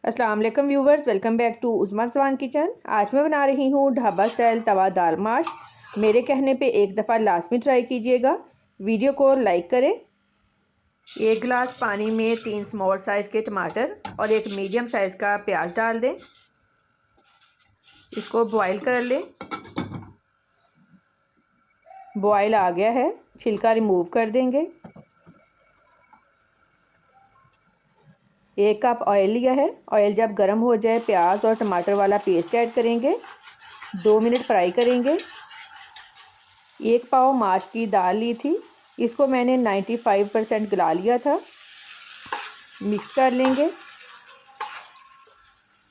अस्सलाम वालेकुम viewers, welcome back to Usma Rizwan kitchen. आज मैं बना रही हूँ ढाबा स्टाइल तवा दाल माश। मेरे कहने पे एक दफ़ा लाजमी ट्राई कीजिएगा। वीडियो को लाइक करें। एक गिलास पानी में 3 स्मॉल साइज़ के टमाटर और एक मीडियम साइज़ का प्याज डाल दें। इसको बॉईल कर लें। बॉईल आ गया है, छिलका रिमूव कर देंगे। 1 कप ऑयल लिया है। ऑयल जब गर्म हो जाए प्याज और टमाटर वाला पेस्ट ऐड करेंगे। 2 मिनट फ्राई करेंगे। 1 पाव माश की दाल ली थी, इसको मैंने 95% गला लिया था। मिक्स कर लेंगे।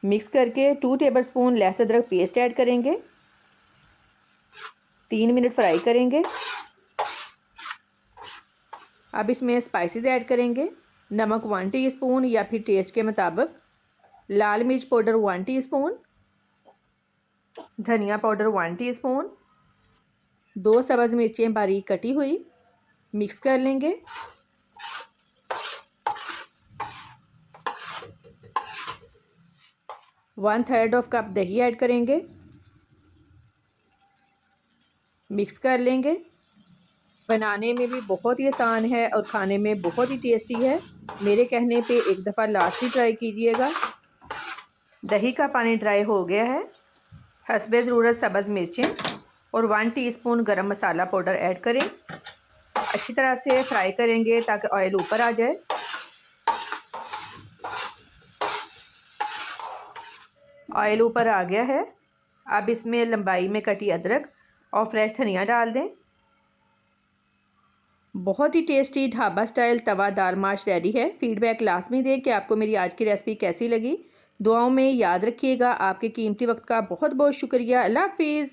मिक्स करके 2 टेबलस्पून लहसुन अदरक पेस्ट ऐड करेंगे। 3 मिनट फ्राई करेंगे। अब इसमें स्पाइसेस ऐड करेंगे। नमक 1 टीस्पून या फिर टेस्ट के मुताबिक, लाल मिर्च पाउडर 1 टीस्पून, धनिया पाउडर 1 टीस्पून, 2 सब्ज़ मिर्चें बारीक कटी हुई। मिक्स कर लेंगे। वन थर्ड ऑफ कप दही ऐड करेंगे। मिक्स कर लेंगे। बनाने में भी बहुत ही आसान है और खाने में बहुत ही टेस्टी है। मेरे कहने पे एक दफ़ा लास्ट ही ट्राई कीजिएगा। दही का पानी ड्राई हो गया है। हस्बे ज़रूरत सब्ज़ मिर्चें और 1 टीस्पून गरम मसाला पाउडर ऐड करें। अच्छी तरह से फ्राई करेंगे ताकि ऑयल ऊपर आ जाए। ऑयल ऊपर आ गया है। अब इसमें लंबाई में कटी अदरक और फ्रेश धनिया डाल दें। बहुत ही टेस्टी ढाबा स्टाइल तवा दाल माश रेडी है। फीडबैक लाजमी दें कि आपको मेरी आज की रेसिपी कैसी लगी। दुआओं में याद रखिएगा। आपके कीमती वक्त का बहुत बहुत शुक्रिया। अल्लाह हाफिज़।